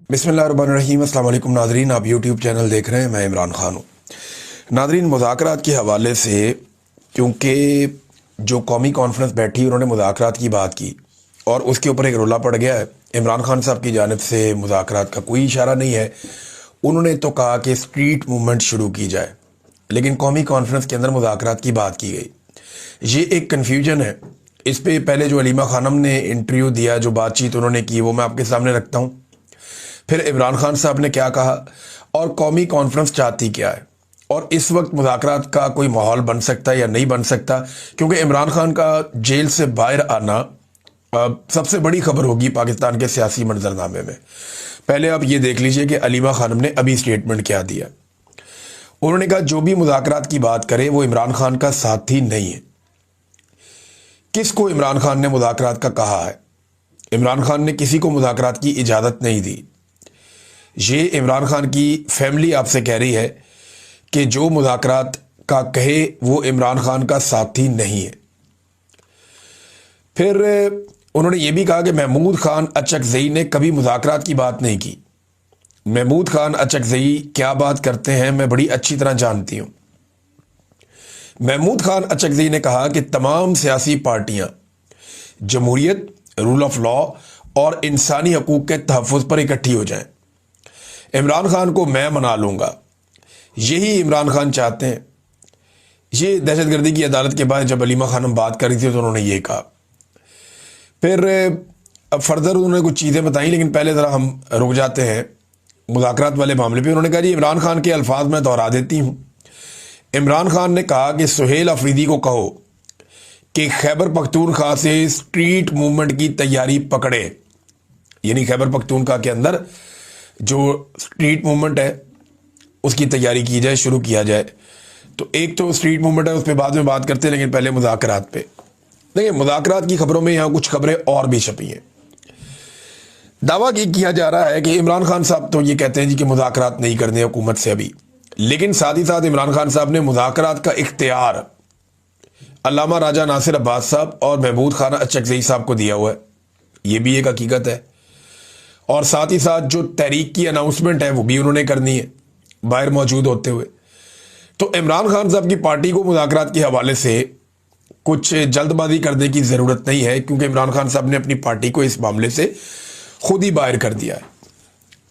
बिस्मिल्लाहिर्रहमानिर्रहीम। अस्सलाम वालेकुम नाज़रीन, आप यूट्यूब चैनल देख रहे हैं, मैं इमरान खान हूँ। नाज़रीन, मुज़ाकरात के हवाले से क्योंकि जो कौमी कॉन्फ्रेंस बैठी उन्होंने मुज़ाकरात की बात की और उसके ऊपर एक रोला पड़ गया है। इमरान खान साहब की जानिब से मुज़ाकरात का कोई इशारा नहीं है। उन्होंने तो कहा कि स्ट्रीट मूवमेंट शुरू की जाए, लेकिन कौमी कॉन्फ्रेंस के अंदर मुज़ाकरात की बात की गई। ये एक कन्फ्यूजन है। इस पे पहले जो अलीमा खानम ने इंटरव्यू दिया, जो बातचीत उन्होंने की, वो मैं आपके सामने रखता हूँ। फिर इमरान खान साहब ने क्या कहा और कौमी कॉन्फ्रेंस चाहती क्या है, और इस वक्त मुज़ाकरात का कोई माहौल बन सकता है या नहीं बन सकता, क्योंकि इमरान खान का जेल से बाहर आना सबसे बड़ी खबर होगी पाकिस्तान के सियासी मंजरनामे में। पहले आप ये देख लीजिए कि अलीमा खानम ने अभी स्टेटमेंट क्या दिया। उन्होंने कहा जो भी मुज़ाकरात की बात करे वो इमरान खान का साथी नहीं है। किसको इमरान खान ने मुज़ाकरात का कहा है? इमरान खान ने किसी को मुज़ाकरात की इजाज़त नहीं दी। ये इमरान खान की फैमिली आपसे कह रही है कि जो मुज़ाकरात का कहे वो इमरान खान का साथी नहीं है। फिर उन्होंने ये भी कहा कि महमूद खान अचकज़ई ने कभी मुज़ाकरात की बात नहीं की। महमूद खान अचकज़ई क्या बात करते हैं मैं बड़ी अच्छी तरह जानती हूँ। महमूद खान अचकज़ई ने कहा कि तमाम सियासी पार्टियाँ जमहूरियत, रूल ऑफ लॉ और इंसानी हकूक़ के तहफ़्फ़ुज़ पर इकट्ठी हो जाएं। इमरान खान को मैं मना लूँगा, यही इमरान खान चाहते हैं। ये दहशतगर्दी की अदालत के बाद जब अलीमा खानम बात कर रही थी तो उन्होंने ये कहा। फिर अब फर्दर उन्होंने कुछ चीज़ें बताई, लेकिन पहले ज़रा हम रुक जाते हैं मुज़ाकरात वाले मामले पे। उन्होंने कहा जी इमरान खान के अल्फाज मैं दोहरा देती हूँ। इमरान खान ने कहा कि सुहेल अफरीदी को कहो कि खैबर पख्तूनख्वा से स्ट्रीट मूवमेंट की तैयारी पकड़े, यानी खैबर पख्तूनख्वा के अंदर जो स्ट्रीट मूवमेंट है उसकी तैयारी की जाए, शुरू किया जाए। तो एक तो स्ट्रीट मूवमेंट है, उस पर बाद में बात करते हैं, लेकिन पहले मुज़ाकरात पे देखिए। मुज़ाकरात की खबरों में यहाँ कुछ खबरें और भी छपी हैं। दावा ये किया जा रहा है कि इमरान खान साहब तो ये कहते हैं जी कि मुज़ाकरात नहीं करने हुकूमत से अभी, लेकिन साथ ही साथ इमरान खान साहब ने मुज़ाकरात का इख्तियार अल्लामा राजा नासिर अब्बास साहब और महमूद खान अचकज़ई साहब को दिया हुआ है। ये भी एक हकीकत है। और साथ ही साथ जो तहरीक की अनाउंसमेंट है वो भी उन्होंने करनी है बाहर मौजूद होते हुए। तो इमरान खान साहब की पार्टी को मुज़ाकरात के हवाले से कुछ जल्दबाजी करने की ज़रूरत नहीं है, क्योंकि इमरान खान साहब ने अपनी पार्टी को इस मामले से खुद ही बाहर कर दिया है।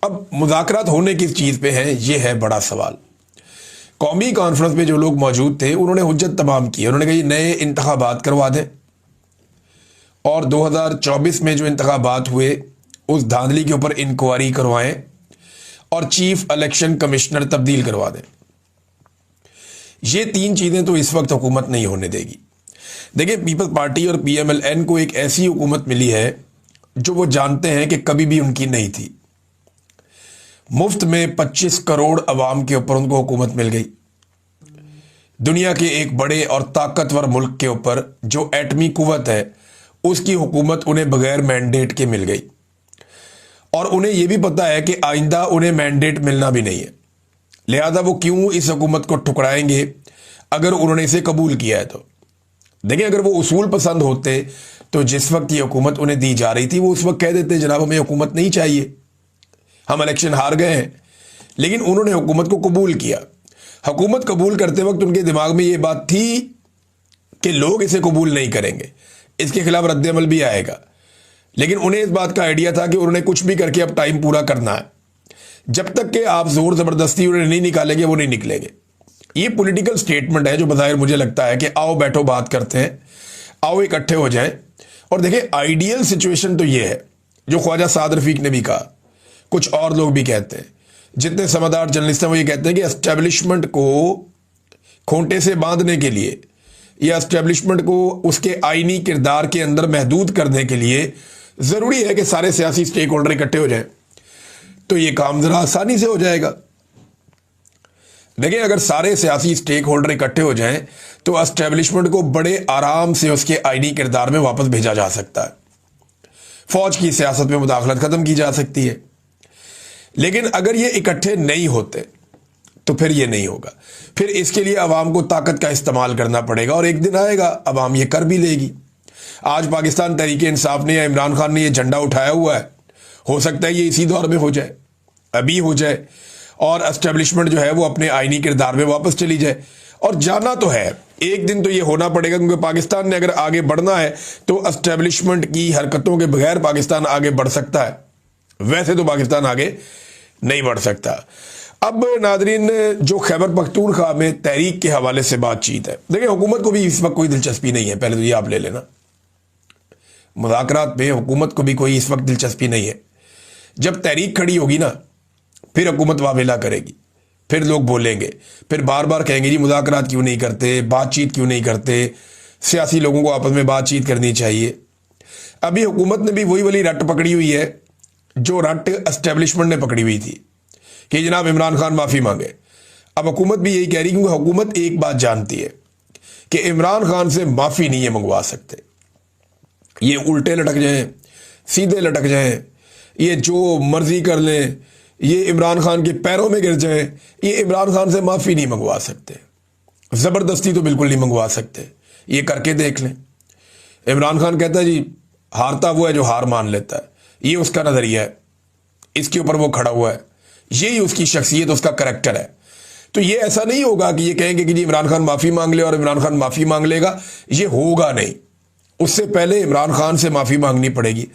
अब मुज़ाकरात होने किस चीज़ पे हैं, ये है बड़ा सवाल। कौमी कॉन्फ्रेंस में जो लोग मौजूद थे उन्होंने हुज्जत तमाम की। उन्होंने कहा नए इंतखाबात करवा दें और 2024 में जो इंतखाबात हुए उस धांधली के ऊपर इंक्वायरी करवाएं और चीफ इलेक्शन कमिश्नर तब्दील करवा दें। ये तीन चीज़ें तो इस वक्त हुकूमत नहीं होने देगी। देखिए, पीपल्स पार्टी और PMLN को एक ऐसी हुकूमत मिली है जो वो जानते हैं कि कभी भी उनकी नहीं थी। मुफ्त में 25 करोड़ अवाम के ऊपर उनको हुकूमत मिल गई। दुनिया के एक बड़े और ताकतवर मुल्क के ऊपर जो एटमी कुव्वत है उसकी हुकूमत उन्हें बगैर मैंडेट के मिल गई, और उन्हें यह भी पता है कि आइंदा उन्हें मैंडेट मिलना भी नहीं है। लिहाजा वो क्यों इस हुकूमत को ठुकराएंगे अगर उन्होंने इसे कबूल किया है तो। देखिए, अगर वो उसूल पसंद होते तो जिस वक्त ये हुकूमत उन्हें दी जा रही थी वो उस वक्त कह देते जनाब हमें हुकूमत नहीं चाहिए, हम इलेक्शन हार गए हैं। लेकिन उन्होंने हुकूमत को कबूल किया। हुकूमत कबूल करते वक्त उनके दिमाग में ये बात थी कि लोग इसे कबूल नहीं करेंगे, इसके खिलाफ रद्द-ए-अमल भी आएगा। लेकिन उन्हें इस बात का आइडिया था कि उन्होंने कुछ भी करके अब टाइम पूरा करना है। जब तक कि आप जोर ज़बरदस्ती उन्हें नहीं निकालेंगे वो नहीं निकलेंगे। ये पॉलिटिकल स्टेटमेंट है जो बज़ाहिर मुझे लगता है कि आओ बैठो बात करते हैं, आओ इकट्ठे हो जाएं। और देखिए, आइडियल सिचुएशन तो ये है जो ख्वाजा साद रफीक ने भी कहा, कुछ और लोग भी कहते हैं, जितने समझदार जर्नलिस्ट हैं वो ये कहते हैं कि एस्टेब्लिशमेंट को खूंटे से बांधने के लिए या एस्टेब्लिशमेंट को उसके आईनी किरदार के अंदर महदूद करने के लिए ज़रूरी है कि सारे सियासी स्टेक होल्डर इकट्ठे हो जाएं, तो ये काम ज़रा आसानी से हो जाएगा। देखिए, अगर सारे सियासी स्टेक होल्डर इकट्ठे हो जाएं तो एस्टेब्लिशमेंट को बड़े आराम से उसके आईनी किरदार में वापस भेजा जा सकता है। फौज की सियासत में मुदाखलत ख़त्म की जा सकती है। लेकिन अगर ये इकट्ठे नहीं होते तो फिर ये नहीं होगा। फिर इसके लिए अवाम को ताकत का इस्तेमाल करना पड़ेगा, और एक दिन आएगा अवाम ये कर भी लेगी। आज पाकिस्तान तहरीक इंसाफ ने या इमरान खान ने ये झंडा उठाया हुआ है, हो सकता है ये इसी दौर में हो जाए। अभी हो जाए और एस्टेब्लिशमेंट जो है वो अपने आईनी किरदार में वापस चली जाए। और जाना तो है, एक दिन तो ये होना पड़ेगा, क्योंकि पाकिस्तान ने अगर आगे बढ़ना है तो एस्टेब्लिशमेंट की हरकतों के बगैर पाकिस्तान आगे बढ़ सकता है, वैसे तो पाकिस्तान आगे नहीं बढ़ सकता। अब नादरीन, जो खैबर पख्तूनख्वा में तहरीक के हवाले से बातचीत है, देखिए हुकूमत को भी इस वक्त कोई दिलचस्पी नहीं है, पहले तो ये आप ले लेना। मुज़ाकरात में हुकूमत को भी कोई इस वक्त दिलचस्पी नहीं है। जब तहरीक खड़ी होगी ना, फिर हुकूमत वावेला करेगी, फिर लोग बोलेंगे, फिर बार बार कहेंगे जी मुज़ाकरात क्यों नहीं करते, बातचीत क्यों नहीं करते, सियासी लोगों को आपस में बातचीत करनी चाहिए। अभी हुकूमत ने भी वही वाली रट पकड़ी हुई है जो रट एस्टेब्लिशमेंट ने पकड़ी हुई थी कि जनाब इमरान खान माफ़ी मांगे। अब हुकूमत भी यही कह रही, क्योंकि हुकूमत एक बात जानती है कि इमरान खान से माफ़ी नहीं है मंगवा सकते। ये उल्टे लटक जाएं, सीधे लटक जाएं, ये जो मर्जी कर लें, ये इमरान खान के पैरों में गिर जाएं, ये इमरान खान से माफ़ी नहीं मंगवा सकते। ज़बरदस्ती तो बिल्कुल नहीं मंगवा सकते, ये करके देख लें। इमरान खान कहता है जी हारता वो है जो हार मान लेता है, ये उसका नज़रिया है, इसके ऊपर वो खड़ा हुआ है, यही उसकी शख्सियत, उसका करैक्टर है। तो ये ऐसा नहीं होगा कि ये कहेंगे कि जी इमरान खान माफ़ी मांग ले और इमरान खान माफ़ी मांग लेगा, ये होगा नहीं। उससे पहले इमरान खान से माफ़ी मांगनी पड़ेगी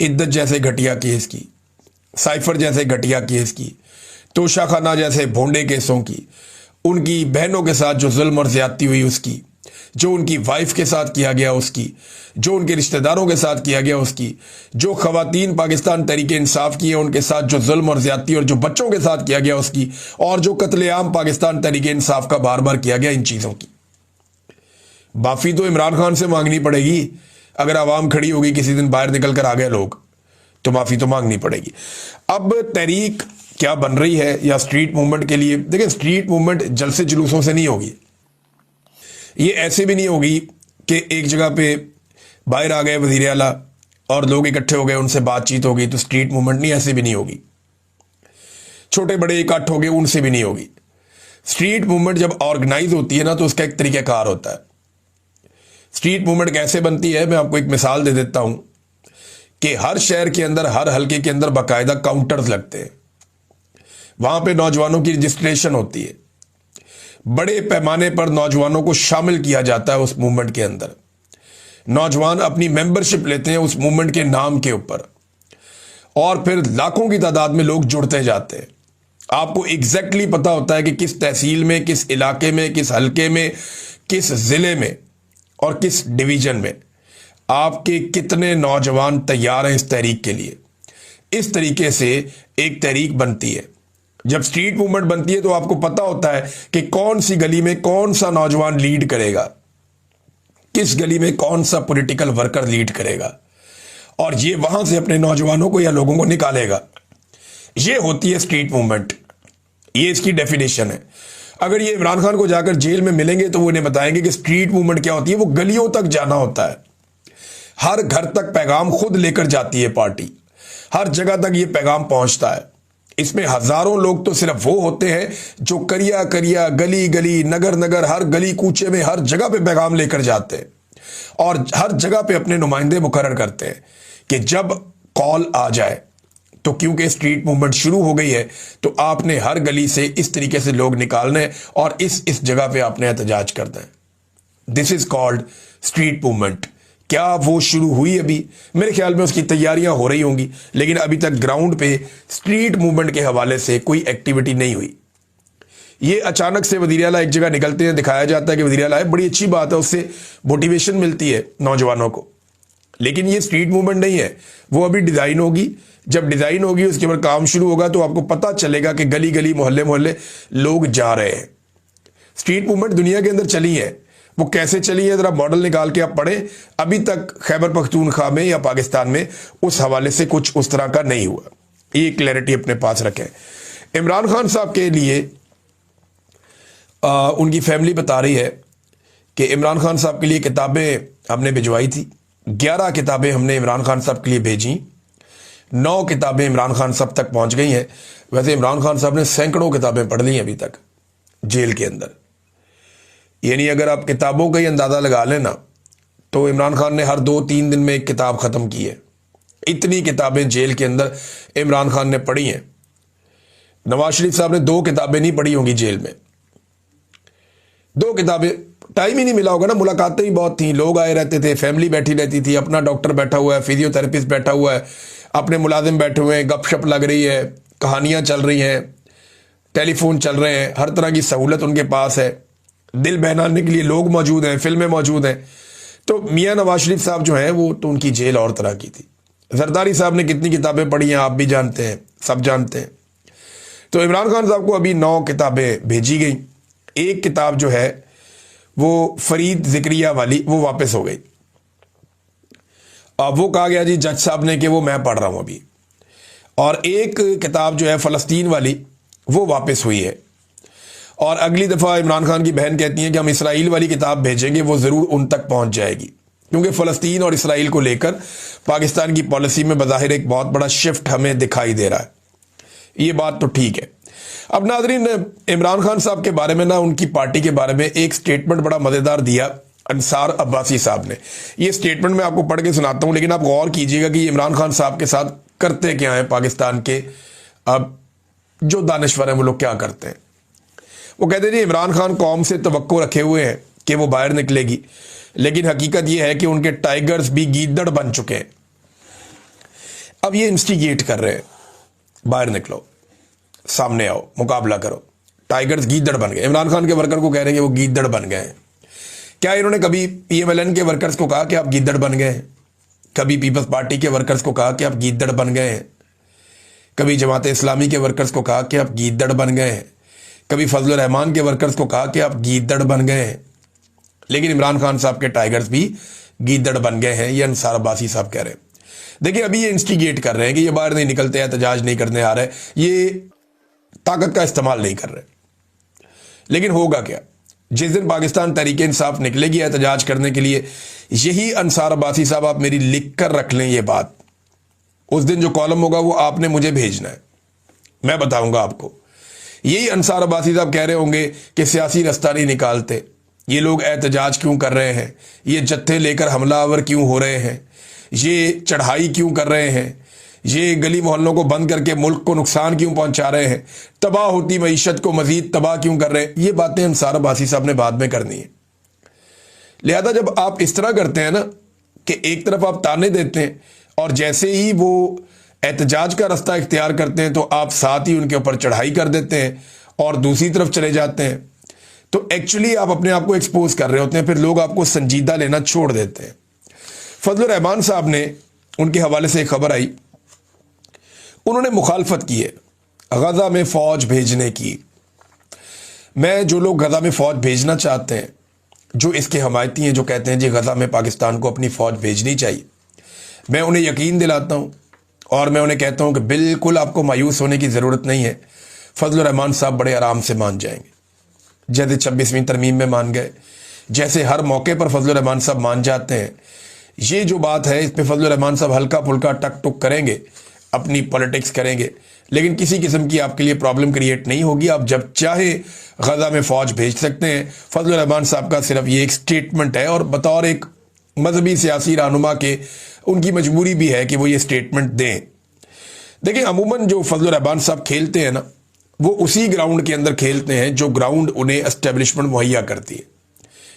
इद्दत जैसे घटिया केस की, साइफर जैसे घटिया केस की, तोशा खाना जैसे भोंडे केसों की, उनकी बहनों के साथ जो जुल्म और ज्यादती हुई उसकी, जो उनकी वाइफ के साथ किया गया उसकी, जो उनके रिश्तेदारों के साथ किया गया उसकी, जो खवातीन पाकिस्तान तहरीके इंसाफ की है उनके साथ जो जुल्म और ज्यादती और जो बच्चों के साथ किया गया उसकी, और जो कत्लेआम पाकिस्तान तहरीके इंसाफ का बार बार किया गया, इन चीज़ों की माफ़ी तो इमरान खान से मांगनी पड़ेगी। अगर आवाम खड़ी होगी, किसी दिन बाहर निकल कर आ गए लोग, तो माफ़ी तो मांगनी पड़ेगी। अब तहरीक क्या बन रही है या स्ट्रीट मूवमेंट के लिए, देखिए स्ट्रीट मूवमेंट जलसे जुलूसों से नहीं होगी, ये ऐसे भी नहीं होगी कि एक जगह पे बाहर आ गए वज़ीर आला और लोग इकट्ठे हो गए, उनसे बातचीत हो गई, तो स्ट्रीट मूवमेंट नहीं, ऐसे भी नहीं होगी। छोटे बड़े इकट्ठ हो गए, उनसे भी नहीं होगी। स्ट्रीट मूवमेंट जब ऑर्गेनाइज होती है ना, तो उसका एक तरीक़ाकार होता है। स्ट्रीट मूवमेंट कैसे बनती है, मैं आपको एक मिसाल दे देता हूं कि हर शहर के अंदर, हर हल्के के अंदर बाकायदा काउंटर्स लगते हैं, वहां पे नौजवानों की रजिस्ट्रेशन होती है, बड़े पैमाने पर नौजवानों को शामिल किया जाता है उस मूवमेंट के अंदर। नौजवान अपनी मेंबरशिप लेते हैं उस मूवमेंट के नाम के ऊपर, और फिर लाखों की तादाद में लोग जुड़ते जाते हैं। आपको एग्जैक्टली पता होता है कि किस तहसील में, किस इलाके में, किस हल्के में, किस जिले में और किस डिवीजन में आपके कितने नौजवान तैयार हैं इस तहरीक के लिए। इस तरीके से एक तहरीक बनती है। जब स्ट्रीट मूवमेंट बनती है तो आपको पता होता है कि कौन सी गली में कौन सा नौजवान लीड करेगा, किस गली में कौन सा पॉलिटिकल वर्कर लीड करेगा, और ये वहां से अपने नौजवानों को या लोगों को निकालेगा। ये होती है स्ट्रीट मूवमेंट, ये इसकी डेफिनेशन है। अगर ये इमरान खान को जाकर जेल में मिलेंगे तो वो इन्हें बताएंगे कि स्ट्रीट मूवमेंट क्या होती है। वो गलियों तक जाना होता है, हर घर तक पैगाम खुद लेकर जाती है पार्टी, हर जगह तक ये पैगाम पहुंचता है। इसमें हजारों लोग तो सिर्फ वो होते हैं जो करिया करिया, गली गली, नगर नगर, हर गली कूचे में, हर जगह पे पैगाम लेकर जाते हैं और हर जगह पे अपने नुमाइंदे मुकर्रर करते हैं कि जब कॉल आ जाए, तो क्योंकि स्ट्रीट मूवमेंट शुरू हो गई है तो आपने हर गली से इस तरीके से लोग निकालने हैं और इस जगह पे आपने एहतजाज करना है। This is called street movement. क्या वो शुरू हुई? अभी मेरे ख्याल में उसकी तैयारियां हो रही होंगी, लेकिन अभी तक ग्राउंड पे स्ट्रीट मूवमेंट के हवाले से कोई एक्टिविटी नहीं हुई। ये अचानक से वज़ीर आला एक जगह निकलते हैं, दिखाया जाता है कि वज़ीर आला है, बड़ी अच्छी बात है, उससे मोटिवेशन मिलती है नौजवानों को, लेकिन ये स्ट्रीट मूवमेंट नहीं है। वो अभी डिज़ाइन होगी, जब डिज़ाइन होगी उसके बाद काम शुरू होगा तो आपको पता चलेगा कि गली गली, मोहल्ले मोहल्ले लोग जा रहे हैं। स्ट्रीट मूवमेंट दुनिया के अंदर चली है, वो कैसे चली है जरा मॉडल निकाल के आप पढ़ें। अभी तक खैबर पख्तूनख्वा में या पाकिस्तान में उस हवाले से कुछ उस तरह का नहीं हुआ। ये क्लैरिटी अपने पास रखें। इमरान खान साहब के लिए उनकी फैमिली बता रही है कि इमरान खान साहब के लिए किताबें हमने भिजवाई थी, 11 किताबें हमने इमरान खान साहब के लिए भेजी, 9 किताबें इमरान खान साहब तक पहुंच गई हैं। वैसे इमरान खान साहब ने सैकड़ों किताबें पढ़ ली अभी तक जेल के अंदर। यानी अगर आप किताबों का ही अंदाज़ा लगा लेना तो इमरान खान ने हर 2-3 दिन में एक किताब ख़त्म की है। इतनी किताबें जेल के अंदर इमरान खान ने पढ़ी हैं। नवाज शरीफ साहब ने 2 किताबें नहीं पढ़ी होंगी जेल में, 2 किताबें, टाइम ही नहीं मिला होगा ना, मुलाकातें ही बहुत थी, लोग आए रहते थे, फैमिली बैठी रहती थी, अपना डॉक्टर बैठा हुआ है, फिजियोथेरेपिस्ट बैठा हुआ है, अपने मुलाजिम बैठे हुए हैं, गपशप लग रही है, कहानियां चल रही हैं, टेलीफोन चल रहे हैं, हर तरह की सहूलत उनके पास है, दिल बहलाने के लिए लोग मौजूद हैं, फिल्में मौजूद हैं। तो मियाँ नवाज शरीफ साहब जो हैं वो तो उनकी जेल और तरह की थी। जरदारी साहब ने कितनी किताबें पढ़ी हैं आप भी जानते हैं, सब जानते हैं। तो इमरान खान साहब को अभी 9 किताबें भेजी गई, एक किताब जो है वो फरीद जिक्रिया वाली वो वापस हो गई। अब वो कहा गया जी जज साहब ने कि वो मैं पढ़ रहा हूं अभी, और एक किताब जो है फ़लस्तीन वाली वो वापस हुई है। और अगली दफ़ा इमरान खान की बहन कहती हैं कि हम इसराइल वाली किताब भेजेंगे, वो ज़रूर उन तक पहुंच जाएगी, क्योंकि फ़लस्तीन और इसराइल को लेकर पाकिस्तान की पॉलिसी में बज़ाहिर एक बहुत बड़ा शिफ्ट हमें दिखाई दे रहा है। ये बात तो ठीक है। अब नाज़रीन, इमरान खान साहब के बारे में ना, उनकी पार्टी के बारे में एक स्टेटमेंट बड़ा मज़ेदार दिया अंसार अब्बासी साहब ने। ये स्टेटमेंट मैं आपको पढ़ के सुनाता हूँ, लेकिन आप गौर कीजिएगा कि इमरान खान साहब के साथ करते क्या है पाकिस्तान के अब जो दानिश्वर हैं वो लोग क्या करते हैं। वो कहते हैं जी इमरान खान कौम से तवक्को रखे हुए हैं कि वो बाहर निकलेगी, लेकिन हकीकत ये है कि उनके टाइगर्स भी गीदड़ बन चुके हैं। अब ये इंस्टिगेट कर रहे हैं, बाहर निकलो, सामने आओ, मुकाबला करो। टाइगर्स गीदड़ बन गए, इमरान खान के वर्कर को कह रहे हैं कि वो गीदड़ बन गए हैं। क्या इन्होंने कभी PMLN के वर्कर्स को कहा कि आप गीदड़ बन गए हैं? कभी पीपल्स पार्टी के वर्कर्स को कहा कि आप गीदड़ बन गए हैं? कभी जमात इस्लामी के वर्कर्स को कहा कि आप गीदड़ बन गए हैं? कभी फजलुर रहमान के वर्कर्स को कहा कि आप गीदड़ बन गए हैं? लेकिन इमरान खान साहब के टाइगर्स भी गीदड़ बन गए हैं, ये अंसार अब्बासी साहब कह रहे हैं। देखिए अभी ये इंस्टिगेट कर रहे हैं कि ये बाहर नहीं निकलते, एहतजाज नहीं करने आ रहे, ये ताकत का इस्तेमाल नहीं कर रहे। लेकिन होगा क्या, जिस दिन पाकिस्तान तहरीक इंसाफ निकलेगी एहतजाज करने के लिए, यही अंसार अब्बासी साहब आप मेरी लिख कर रख लें ये बात, उस दिन जो कॉलम होगा वो आपने मुझे भेजना है, मैं बताऊंगा आपको। यही अंसार अब्बासी साहब कह रहे होंगे कि सियासी रास्ता नहीं निकालते, ये लोग एहतजाज क्यों कर रहे हैं, ये जत्थे लेकर हमलावर क्यों हो रहे हैं, ये चढ़ाई क्यों कर रहे हैं, ये गली मोहल्लों को बंद करके मुल्क को नुकसान क्यों पहुंचा रहे हैं, तबाह होती मईशत को मजीद तबाह क्यों कर रहे हैं। ये बातें अंसार अब्बासी साहब ने बाद में करनी है। लिहाजा जब आप इस तरह करते हैं ना कि एक तरफ आप ताने देते हैं और जैसे ही वो एहतजाज का रास्ता इख्तियार करते हैं तो आप साथ ही उनके ऊपर चढ़ाई कर देते हैं और दूसरी तरफ चले जाते हैं, तो एक्चुअली आप अपने आप को एक्सपोज कर रहे होते हैं, फिर लोग आपको संजीदा लेना छोड़ देते हैं। फजलुर रहमान साहब ने, उनके हवाले से एक खबर आई, उन्होंने मुखालफत की है गजा में फौज भेजने की। मैं जो लोग गजा में फौज भेजना चाहते हैं, जो इसके हमायती हैं, जो कहते हैं जी गजा में पाकिस्तान को अपनी फौज भेजनी चाहिए, मैं उन्हें यकीन दिलाता हूं और मैं उन्हें कहता हूं कि बिल्कुल आपको मायूस होने की ज़रूरत नहीं है। फजलुर रहमान साहब बड़े आराम से मान जाएंगे, जैसे 26वीं तरमीम में मान गए, जैसे हर मौके पर फजलुर रहमान साहब मान जाते हैं। ये जो बात है इस पर फजलुर रहमान साहब हल्का फुल्का टक टुक करेंगे, अपनी पॉलिटिक्स करेंगे, लेकिन किसी किस्म की आपके लिए प्रॉब्लम क्रिएट नहीं होगी। आप जब चाहे गजा में फौज भेज सकते हैं। फजलुर रहमान साहब का सिर्फ ये एक स्टेटमेंट है और बतौर एक मजहबी सियासी रहनुमा के उनकी मजबूरी भी है कि वो ये स्टेटमेंट दें। देखिए अमूमन जो फजलुर रहमान साहब खेलते हैं ना, वो उसी ग्राउंड के अंदर खेलते हैं जो ग्राउंड उन्हें एस्टेब्लिशमेंट मुहैया करती है।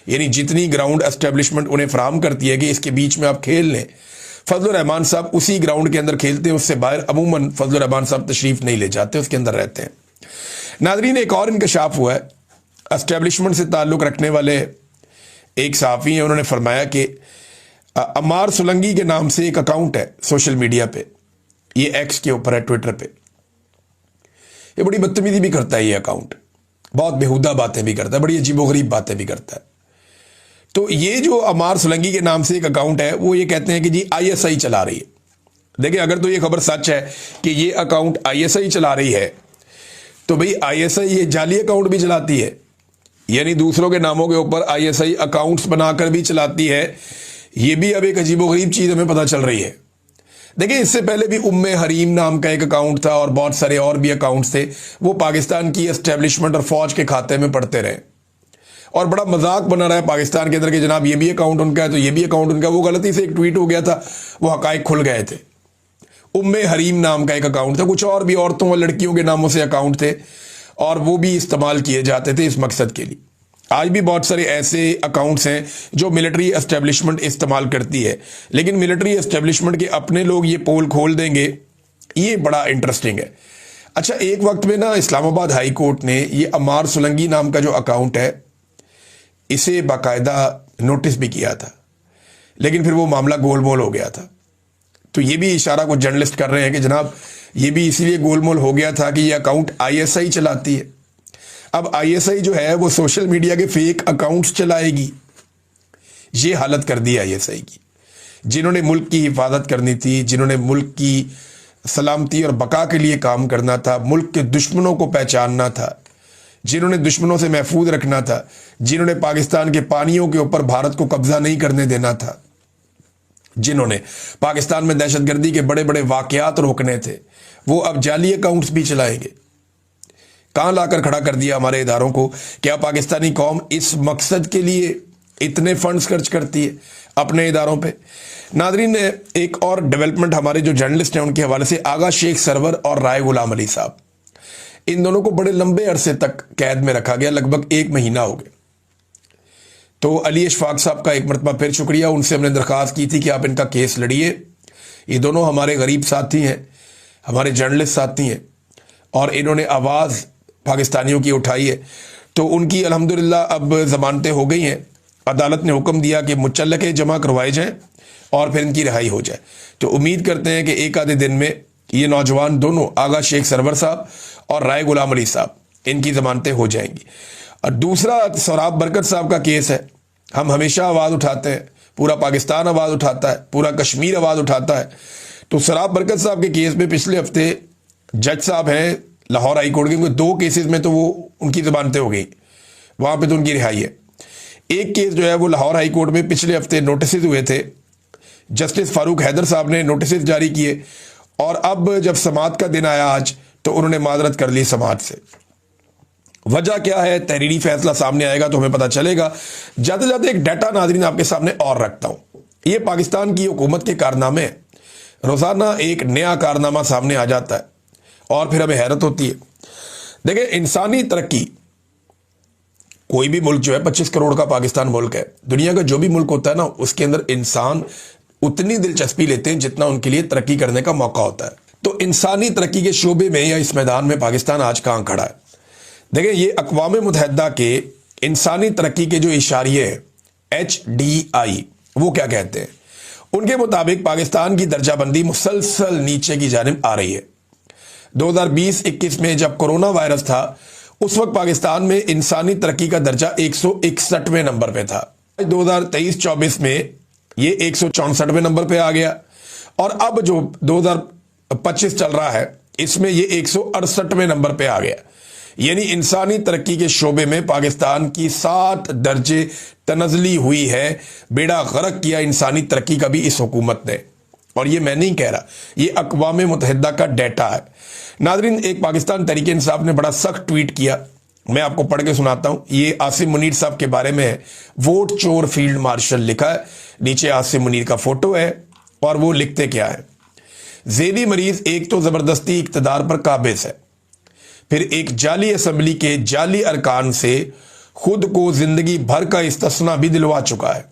यानी जितनी ग्राउंड एस्टेब्लिशमेंट उन्हें फराहम करती है कि इसके बीच में आप खेल लें, फजलुर रहमान साहब उसी ग्राउंड के अंदर खेलते हैं। उससे बाहर अमूमन फजलुर रहमान साहब तशरीफ नहीं ले जाते, उसके अंदर रहते हैं। नाज़रीन, एक और इंकशाफ हुआ है। एस्टेब्लिशमेंट से ताल्लुक़ रखने वाले एक सहाफ़ी हैं, उन्होंने फरमाया कि अमार सुलंगी के नाम से एक अकाउंट है सोशल मीडिया पे, ये एक्स के ऊपर है, ट्विटर पे। ये बड़ी बदतमीजी भी करता है, ये अकाउंट बहुत बेहुदा बातें भी करता है, बड़ी अजीबोगरीब बातें भी करता है। तो ये जो अमार सुलंगी के नाम से एक अकाउंट है, वो ये कहते हैं कि जी ISI चला रही है। देखिए अगर तो ये खबर सच है कि ये अकाउंट ISI चला रही है, तो भाई ISI ये जाली अकाउंट भी चलाती है, यानी दूसरों के नामों के ऊपर ISI अकाउंट्स बनाकर भी चलाती है। ये भी अब एक अजीबोगरीब चीज़ हमें पता चल रही है। देखिए इससे पहले भी उम्मे हरीम नाम का एक अकाउंट था और बहुत सारे और भी अकाउंट्स थे, वो पाकिस्तान की एस्टेब्लिशमेंट और फौज के खाते में पड़ते रहे और बड़ा मजाक बना रहा है पाकिस्तान के अंदर कि जनाब ये भी अकाउंट उनका है तो ये भी अकाउंट उनका। वो गलती से एक ट्वीट हो गया था, वो हकायक खुल गए थे। उम्मे हरीम नाम का एक अकाउंट था, कुछ और भी औरतों और लड़कियों के नामों से अकाउंट थे और वो भी इस्तेमाल किए जाते थे इस मकसद के लिए। आज भी बहुत सारे ऐसे अकाउंट्स हैं जो मिलिट्री एस्टेब्लिशमेंट इस्तेमाल करती है, लेकिन मिलिट्री एस्टेब्लिशमेंट के अपने लोग ये पोल खोल देंगे, ये बड़ा इंटरेस्टिंग है। अच्छा, एक वक्त में ना इस्लामाबाद हाई कोर्ट ने ये अमार सुलंगी नाम का जो अकाउंट है इसे बाकायदा नोटिस भी किया था, लेकिन फिर वो मामला गोलमोल हो गया था। तो ये भी इशारा कुछ जर्नलिस्ट कर रहे हैं कि जनाब ये भी इसीलिए गोलमोल हो गया था कि ये अकाउंट आईएसआई चलाती है। अब आईएसआई जो है वो सोशल मीडिया के फेक अकाउंट्स चलाएगी। ये हालत कर दी आईएसआई की। जिन्होंने मुल्क की हिफाजत करनी थी, जिन्होंने मुल्क की सलामती और बका के लिए काम करना था, मुल्क के दुश्मनों को पहचानना था, जिन्होंने दुश्मनों से महफूज रखना था, जिन्होंने पाकिस्तान के पानियों के ऊपर भारत को कब्जा नहीं करने देना था, जिन्होंने पाकिस्तान में दहशतगर्दी के बड़े बड़े वाकयात रोकने थे, वो अब जाली अकाउंट्स भी चलाएंगे। कहां लाकर खड़ा कर दिया हमारे इदारों को। क्या पाकिस्तानी कौम इस मकसद के लिए इतने फंड्स खर्च करती है अपने इदारों पे? नादरीन, एक और डेवलपमेंट हमारे जो जर्नलिस्ट हैं उनके हवाले से, आगा शेख सरवर और राय गुलाम अली साहब, इन दोनों को बड़े लंबे अरसे तक कैद में रखा गया, लगभग 1 महीना हो गया। तो अली इशफाक साहब का एक मरतबा फिर शुक्रिया, उनसे हमने दरख्वास्त की थी कि आप इनका केस लड़िए। ये दोनों हमारे गरीब साथी हैं, हमारे जर्नलिस्ट साथी हैं और इन्होंने आवाज़ पाकिस्तानियों की उठाई है। तो उनकी अल्हम्दुलिल्लाह अब जमानतें हो गई हैं। अदालत ने हुक्म दिया कि मुचल्लके जमा करवाए जाएं और फिर इनकी रिहाई हो जाए। तो उम्मीद करते हैं कि एक आधे दिन में ये नौजवान दोनों, आगा शेख सरवर साहब और राय गुलाम अली साहब, इनकी जमानतें हो जाएंगी। और दूसरा सौराब बरकत साहब का केस है। हम हमेशा आवाज़ उठाते हैं, पूरा पाकिस्तान आवाज़ उठाता है, पूरा कश्मीर आवाज़ उठाता है। तो सौराब बरकत साहब के केस में पिछले हफ्ते जज साहब हैं लाहौर हाई कोर्ट के, क्योंकि 2 केसेस में तो वो उनकी जमानतें हो गई, वहाँ पे तो उनकी रिहाई है। एक केस जो है वो लाहौर हाई कोर्ट में पिछले हफ्ते नोटिस हुए थे, जस्टिस फारूक हैदर साहब ने नोटिस जारी किए और अब जब समाअत का दिन आया आज, तो उन्होंने माजरत कर ली समाअत से। वजह क्या है, तहरीरी फैसला सामने आएगा तो हमें पता चलेगा। जाते जाते एक डाटा नाज़रीन आपके सामने और रखता हूं। ये पाकिस्तान की हुकूमत के कारनामे हैं। रोजाना एक नया कारनामा सामने आ जाता है और फिर हमें हैरत होती है। देखिए, इंसानी तरक्की, कोई भी मुल्क जो है 25 करोड़ का पाकिस्तान मुल्क है, दुनिया का जो भी मुल्क होता है ना, उसके अंदर इंसान उतनी दिलचस्पी लेते हैं जितना उनके लिए तरक्की करने का मौका होता है। तो इंसानी तरक्की के शोबे में या इस मैदान में पाकिस्तान आज कहां खड़ा है? देखिए, ये अक़वाम मुत्तहिदा के इंसानी तरक्की के जो इशारिये HDI, वो क्या कहते हैं? उनके मुताबिक पाकिस्तान की दर्जाबंदी मुसलसल नीचे की जानिब आ रही है। 2020-21 में जब कोरोना वायरस था, उस वक्त पाकिस्तान में इंसानी तरक्की का दर्जा 161वें नंबर पे था। 2023-24 में ये 164वें नंबर पे आ गया और अब जो 2025 चल रहा है, इसमें ये 168वें नंबर पे आ गया। यानी इंसानी तरक्की के शोबे में पाकिस्तान की 7 दर्जे तनज़ली हुई है। बेड़ा गर्क किया इंसानी तरक्की का भी इस हुकूमत ने, और ये मैं नहीं कह रहा, ये अक़वाम मुत्तहिदा का डेटा है। नाज़रीन, एक पाकिस्तान तहरीक इंसाफ ने बड़ा सख्त ट्वीट किया, मैं आपको पढ़ के सुनाता हूं। ये आसिम मुनीर साहब के बारे में है। वोट चोर फील्ड मार्शल लिखा है, नीचे आसिम मुनीर का फोटो है और वो लिखते क्या है? ज़ेदी मरीज एक तो जबरदस्ती इक़्तिदार पर काबिज है, फिर एक जाली असम्बली के जाली अरकान से खुद को जिंदगी भर का इस्तिस्ना भी दिलवा चुका है,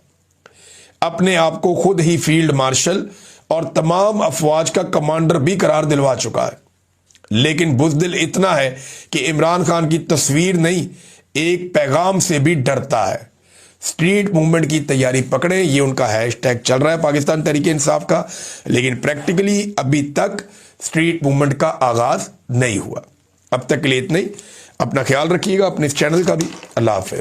अपने आप को खुद ही फील्ड मार्शल और तमाम अफवाज का कमांडर भी करार दिलवा चुका है। लेकिन बुज़दिल इतना है कि इमरान खान की तस्वीर नहीं, एक पैगाम से भी डरता है। स्ट्रीट मूवमेंट की तैयारी पकड़े, ये उनका हैशटैग चल रहा है पाकिस्तान तहरीक इंसाफ का, लेकिन प्रैक्टिकली अभी तक स्ट्रीट मूवमेंट का आगाज नहीं हुआ। अब तक के लिए इतना ही। अपना ख्याल रखिएगा, अपने इस चैनल का भी। अल्लाह हाफिज।